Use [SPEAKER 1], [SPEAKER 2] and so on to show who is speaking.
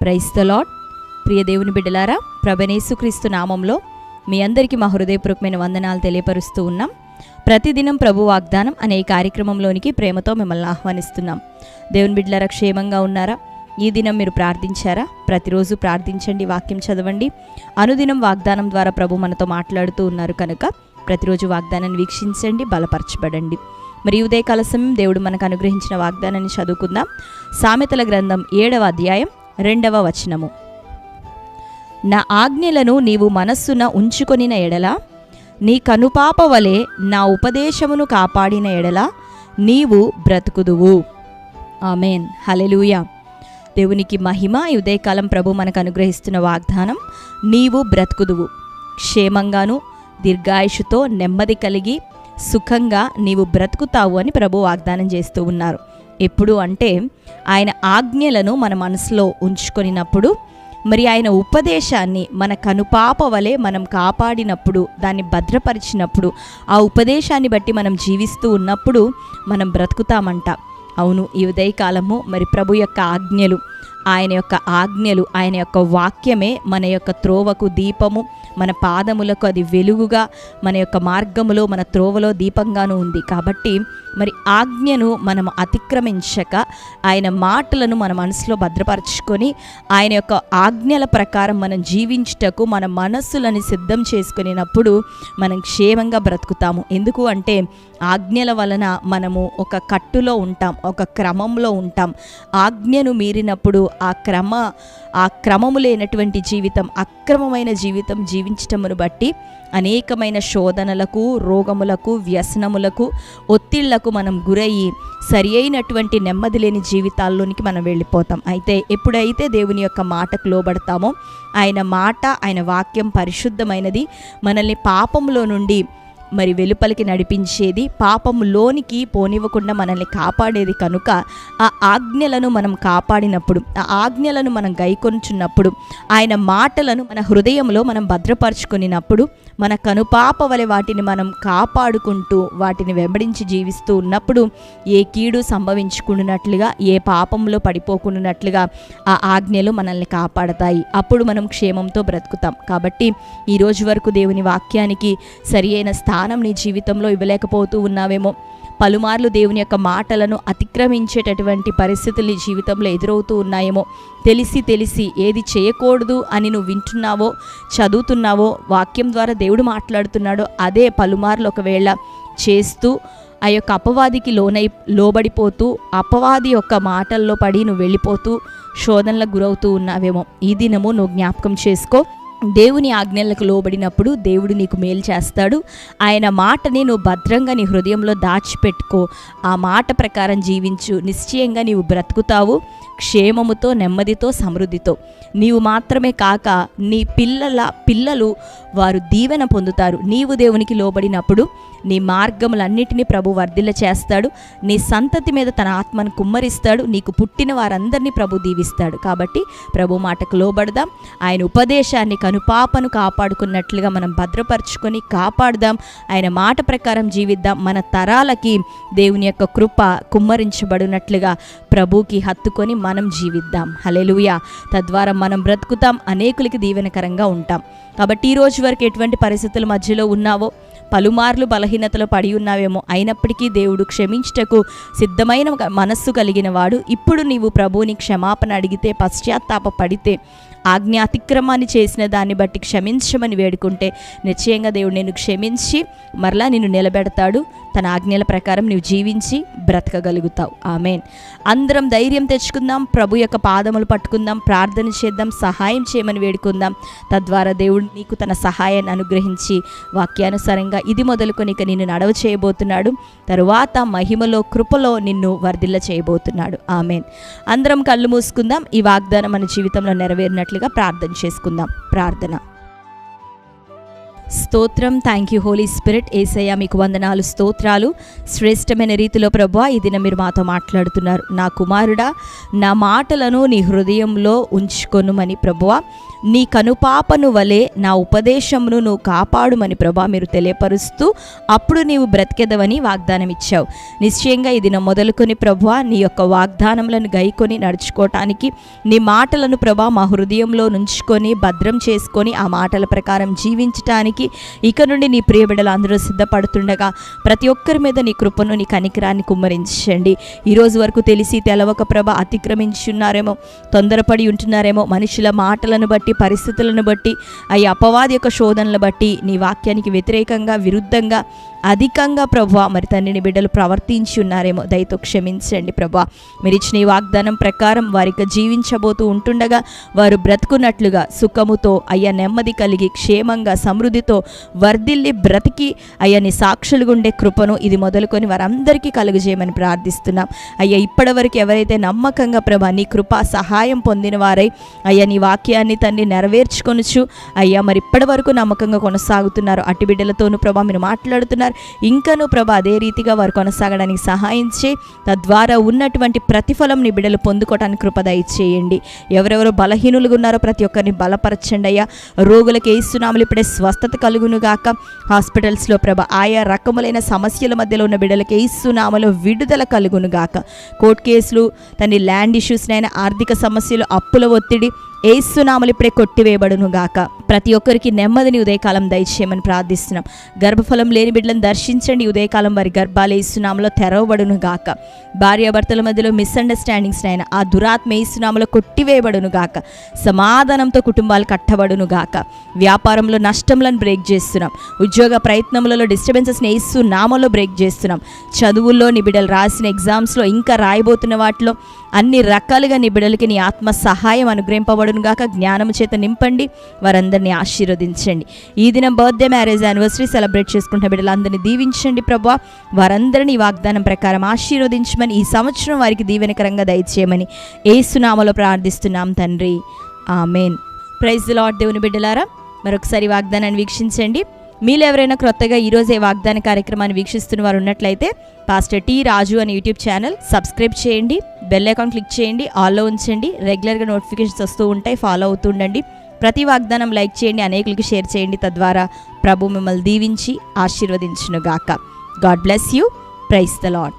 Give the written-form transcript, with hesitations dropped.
[SPEAKER 1] Praise the lord. ప్రియ దేవుని బిడ్డలారా, ప్రభువైన యేసుక్రీస్తు నామంలో మీ అందరికీ మా హృదయపూర్వకమైన వందనాలు తెలియపరుస్తూ ఉన్నాం. ప్రతిదినం ప్రభు వాగ్దానం అనే ఈ కార్యక్రమంలోనికి ప్రేమతో మిమ్మల్ని ఆహ్వానిస్తున్నాం. దేవుని బిడ్డలారా, క్షేమంగా ఉన్నారా? ఈ దినం మీరు ప్రార్థించారా? ప్రతిరోజు ప్రార్థించండి, వాక్యం చదవండి. అనుదినం వాగ్దానం ద్వారా ప్రభు మనతో మాట్లాడుతూ ఉన్నారు కనుక ప్రతిరోజు వాగ్దానాన్ని వీక్షించండి, బలపరచబడండి. మరి ఉదయకాల సమయం దేవుడు మనకు అనుగ్రహించిన వాగ్దానాన్ని చదువుకుందాం. సామెతల గ్రంథం 7వ అధ్యాయం 2వ వచనము. నా ఆజ్ఞలను నీవు మనస్సున ఉంచుకొనిన ఎడల, నీ కనుపాప వలె నా ఉపదేశమును కాపాడిన ఎడల నీవు బ్రతుకుదువు. ఆమేన్, హల్లెలూయా. దేవునికి మహిమ. ఈ ఉదయకాలం ప్రభు మనకు అనుగ్రహిస్తున్న వాగ్దానం, నీవు బ్రతుకుదువు. క్షేమంగాను దీర్ఘాయుషుతో నెమ్మది కలిగి సుఖంగా నీవు బ్రతుకుతావు అని ప్రభు వాగ్దానం చేస్తూ ఉన్నారు. ఎప్పుడు అంటే ఆయన ఆజ్ఞలను మన మనసులో ఉంచుకొనినప్పుడు, మరి ఆయన ఉపదేశాన్ని మన కనుపాప వలె మనం కాపాడినప్పుడు, దాన్ని భద్రపరిచినప్పుడు, ఆ ఉపదేశాన్ని బట్టి మనం జీవిస్తూ ఉన్నప్పుడు మనం బ్రతుకుతామంట. అవును, ఈ ఉదయకాలము మరి ప్రభు యొక్క ఆజ్ఞలు, ఆయన యొక్క వాక్యమే మన యొక్క త్రోవకు దీపము, మన పాదములకు అది వెలుగుగా, మన యొక్క మార్గములో మన త్రోవలో దీపంగాను ఉంది. కాబట్టి మరి ఆజ్ఞను మనం అతిక్రమించక ఆయన మాటలను మన మనసులో భద్రపరచుకొని ఆయన యొక్క ఆజ్ఞల ప్రకారం మనం జీవించుటకు మన మనస్సులను సిద్ధం చేసుకునేటప్పుడు మనం క్షేమంగా బ్రతుకుతాము. ఎందుకు అంటే ఆజ్ఞల వలన మనము ఒక కట్టులో ఉంటాం, ఒక క్రమంలో ఉంటాం. ఆజ్ఞను మీరినప్పుడు ఆ క్రమము లేనటువంటి జీవితం, అక్రమమైన జీవితం జీవించటమును బట్టి అనేకమైన శోధనలకు, రోగములకు, వ్యసనములకు, ఒత్తిళ్లకు మనం గురయ్యి సరి అయినటువంటి నెమ్మది లేని జీవితాల్లోనికి మనం వెళ్ళిపోతాం. అయితే ఎప్పుడైతే దేవుని యొక్క మాటకు లోబడతామో, ఆయన వాక్యం పరిశుద్ధమైనది, మనల్ని పాపంలో నుండి మరి వెలుపలికి నడిపించేది, పాపంలోనికి పోనివ్వకుండా మనల్ని కాపాడేది కనుక ఆ ఆజ్ఞలను మనం కాపాడినప్పుడు, ఆ ఆజ్ఞలను మనం గైకొనుచున్నప్పుడు, ఆయన మాటలను మన హృదయంలో మనం భద్రపరుచుకున్నప్పుడు, మన కనుపాప వలె వాటిని మనం కాపాడుకుంటూ వాటిని వెంబడించి జీవిస్తూ ఉన్నప్పుడు ఏ కీడు సంభవించుకున్నట్లుగా, ఏ పాపంలో పడిపోకున్నట్లుగా ఆ ఆజ్ఞలు మనల్ని కాపాడతాయి. అప్పుడు మనం క్షేమంతో బ్రతుకుతాం. కాబట్టి ఈ రోజు వరకు దేవుని వాక్యానికి సరి అయిన స్థానం నీ జీవితంలో ఇవ్వలేకపోతూ ఉన్నావేమో. పలుమార్లు దేవుని యొక్క మాటలను అతిక్రమించేటటువంటి పరిస్థితులు నీ జీవితంలో ఎదురవుతూ ఉన్నాయేమో. తెలిసి ఏది చేయకూడదు అని నువ్వు వింటున్నావో, చదువుతున్నావో, వాక్యం ద్వారా దేవుడు మాట్లాడుతున్నాడో అదే పలుమార్లు ఒకవేళ చేస్తూ ఆ యొక్క అపవాదికి లోబడిపోతూ, అపవాది యొక్క మాటల్లో పడి నువ్వు వెళ్ళిపోతూ శోధనలకు గురవుతూ ఉన్నావేమో. ఈ దినము నువ్వు జ్ఞాపకం చేసుకో. దేవుని ఆజ్ఞలకు లోబడినప్పుడు దేవుడు నీకు మేలు చేస్తాడు. ఆయన మాటని నువ్వు భద్రంగా నీ హృదయంలో దాచిపెట్టుకో. ఆ మాట ప్రకారం జీవించు. నిశ్చయంగా నీవు బ్రతుకుతావు, క్షేమముతో, నెమ్మదితో, సమృద్ధితో. నీవు మాత్రమే కాక నీ పిల్లలు వారు దీవెన పొందుతారు. నీవు దేవునికి లోబడినప్పుడు నీ మార్గములన్నిటినీ ప్రభు వర్ధిల్ల చేస్తాడు. నీ సంతతి మీద తన ఆత్మను కుమ్మరిస్తాడు. నీకు పుట్టిన వారందరినీ ప్రభు దీవిస్తాడు. కాబట్టి ప్రభు మాటకు లోబడదాం. ఆయన ఉపదేశాన్ని, కనుపాపను కాపాడుకున్నట్లుగా మనం భద్రపరుచుకొని కాపాడదాం. ఆయన మాట ప్రకారం జీవిద్దాం. మన తరాలకి దేవుని యొక్క కృప కుమ్మరించబడినట్లుగా ప్రభుకి హత్తుకొని మనం జీవిద్దాం. హల్లెలూయా. తద్వారా మనం బ్రతుకుతాం, అనేకులకి దీవెనకరంగా ఉంటాం. కాబట్టి ఈ రోజు వరకు ఎటువంటి పరిస్థితుల మధ్యలో ఉన్నావో, పలుమార్లు బలహీనతలో పడి ఉన్నావేమో, అయినప్పటికీ దేవుడు క్షమించుటకు సిద్ధమైన మనస్సు కలిగిన వాడు. ఇప్పుడు నీవు ప్రభువుని క్షమాపణ అడిగితే, పశ్చాత్తాప పడితే, ఆజ్ఞ అతిక్రమాన్ని చేసిన దాన్ని బట్టి క్షమించమని వేడుకుంటే నిశ్చయంగా దేవుడు నిన్ను క్షమించి మరలా నిన్ను నిలబెడతాడు. తన ఆజ్ఞల ప్రకారం నీవు జీవించి బ్రతకగలుగుతావు. ఆమేన్. అందరం ధైర్యం తెచ్చుకుందాం, ప్రభు యొక్క పాదములు పట్టుకుందాం, ప్రార్థన చేద్దాం, సహాయం చేయమని వేడుకుందాం. తద్వారా దేవుడు నీకు తన సహాయాన్ని అనుగ్రహించి వాక్యానుసారంగా ఇది మొదలుకొని నిన్ను నడవ చేయబోతున్నాడు. తరువాత మహిమలో, కృపలో నిన్ను వర్ధిల్ల చేయబోతున్నాడు. ఆమేన్. అందరం కళ్ళు మూసుకుందాం. ఈ వాగ్దానం మన జీవితంలో నెరవేరినట్లుగా ప్రార్థన చేసుకుందాం. ప్రార్థన. స్తోత్రం. Thank you holy spirit. Yesayya మీకు వందనాలు, స్తోత్రాలు. శ్రేష్టమైన రీతిలో ప్రభువా ఈ దినం మీరు మాతో మాట్లాడుతున్నారు. నా కుమారుడా, నా మాటలను నీ హృదయంలో ఉంచుకొనుమని ప్రభువా, నీ కనుపాపను వలె నా ఉపదేశమును నువ్వు కాపాడుమని ప్రభా మీరు తెలియపరుస్తూ అప్పుడు నీవు బ్రతికెదవని వాగ్దానం ఇచ్చావు. నిశ్చయంగా ఈ దినం మొదలుకొని ప్రభువా నీ యొక్క వాగ్దానములను గైకొని నడుచుకోవటానికి, నీ మాటలను ప్రభా మా హృదయంలో నుంచుకొని భద్రం చేసుకొని ఆ మాటల ప్రకారం జీవించటానికి ఇక నుండి నీ ప్రియ బిడ్డలు అందరూ సిద్ధపడుతుండగా ప్రతి ఒక్కరి మీద నీ కృపను, నీ కనికరాన్ని కుమ్మరించండి. ఈరోజు వరకు తెలిసి తెలవక ప్రభ అతిక్రమించున్నారేమో, తొందరపడి ఉంటున్నారేమో, మనుషుల మాటలను బట్టి, పరిస్థితులను బట్టి, ఈ అపవాది యొక్క శోధనలు బట్టి నీ వాక్యానికి వ్యతిరేకంగా, విరుద్ధంగా అధికంగా ప్రభువా మరి తండ్రిని బిడ్డలు ప్రవర్తించి ఉన్నారేమో, దయతో క్షమించండి ప్రభువా. మీరు ఇచ్చిన ఈ వాగ్దానం ప్రకారం వారికి జీవించబోతూ ఉంటుండగా వారు బ్రతుకున్నట్లుగా సుఖముతో అయ్యా నెమ్మది కలిగి క్షేమంగా సమృద్ధితో వర్ధిల్లి బ్రతికి అయ్యా నీ సాక్షులుగా ఉండే కృపను ఇది మొదలుకొని వారందరికీ కలుగజేయమని ప్రార్థిస్తున్నాం. అయ్యా ఇప్పటి వరకు ఎవరైతే నమ్మకంగా ప్రభా నీ కృపా సహాయం పొందిన వారై అయ్యా నీ వాక్యాన్ని తండ్రి నెరవేర్చుకొనుచు అయ్యా మరి ఇప్పటి వరకు నమ్మకంగా కొనసాగుతున్నారు అట్టి బిడ్డలతోనూ ప్రభా మీరు మాట్లాడుతున్నారు. ఇంకనూ ప్రభా అదే రీతిగా వారు కొనసాగడానికి సహాయం చేయి. తద్వారా ఉన్నటువంటి ప్రతిఫలం నీ బిడ్డలు పొందుకోవడానికి కృప దయచేయండి. ఎవరెవరో బలహీనులుగా ఉన్నారో ప్రతి ఒక్కరిని బలపరచండి అయ్యా. రోగులకు యేసునామములో ఇప్పుడే స్వస్థత కలుగును గాక. హాస్పిటల్స్లో ప్రభ ఆయా రకములైన సమస్యల మధ్యలో ఉన్న బిడ్డలకు యేసునామములో విడుదల కలుగును గాక. కోర్టు కేసులు, తండ్రి ల్యాండ్ ఇష్యూస్నైనా, ఆర్థిక సమస్యలు, అప్పుల ఒత్తిడి యేసునామములో ఇప్పుడే కొట్టివేయబడును గాక. ప్రతి ఒక్కరికి నెమ్మదిని ఉదయకాలం దయచేయమని ప్రార్థిస్తున్నాం. గర్భఫలం లేని బిడ్డలను దర్శించండి. ఉదయకాలం వారి గర్భాలు యేసునామములో తెరవబడును గాక. భార్యాభర్తల మధ్యలో మిస్అండర్స్టాండింగ్స్ అయినా ఆ దురాత్మ యేసునామములో కొట్టివేయబడును గాక. సమాధానంతో కుటుంబాలు కట్టబడును గాక. వ్యాపారంలో నష్టములను బ్రేక్ చేస్తున్నాం. ఉద్యోగ ప్రయత్నములలో డిస్టర్బెన్సెస్ని యేసునామములో బ్రేక్ చేస్తున్నాం. చదువుల్లో నీ బిడ్డలు రాసిన ఎగ్జామ్స్లో ఇంకా రాయబోతున్న వాటిలో అన్ని రకాలుగా నీ బిడ్డలకి నీ ఆత్మ సహాయం అనుగ్రహింపబడును గాక. జ్ఞానము చేత నింపండి, వారందరినీ ఆశీర్వదించండి. ఈ దినం బర్త్డే, మ్యారేజ్, యానివర్సరీ సెలబ్రేట్ చేసుకుంటున్న బిడ్డలందరినీ దీవించండి ప్రభువా. వారందరినీ వాగ్దానం ప్రకారం ఆశీర్వదించమని, ఈ సంవత్సరం వారికి దీవెనకరంగా దయచేయమని యేసునామములో ప్రార్థిస్తున్నాం తండ్రి, ఆమేన్. Praise the lord. దేవుని బిడ్డలారా మరొకసారి వాగ్దానాన్ని వీక్షించండి. మీలో ఎవరైనా క్రొత్తగా ఈరోజే వాగ్దాన కార్యక్రమాన్ని వీక్షిస్తున్న వారు ఉన్నట్లయితే పాస్టర్ టి రాజు అనే యూట్యూబ్ ఛానల్ సబ్స్క్రైబ్ చేయండి, బెల్ ఐకాన్ క్లిక్ చేయండి, ఆల్లో ఉంచండి. రెగ్యులర్గా నోటిఫికేషన్స్ వస్తూ ఉంటాయి, ఫాలో అవుతుండండి. ప్రతి వాగ్దానం లైక్ చేయండి, అనేకులకి షేర్ చేయండి. తద్వారా ప్రభు మిమ్మల్ని దీవించి ఆశీర్వదించును గాక. God bless you. Praise the lord.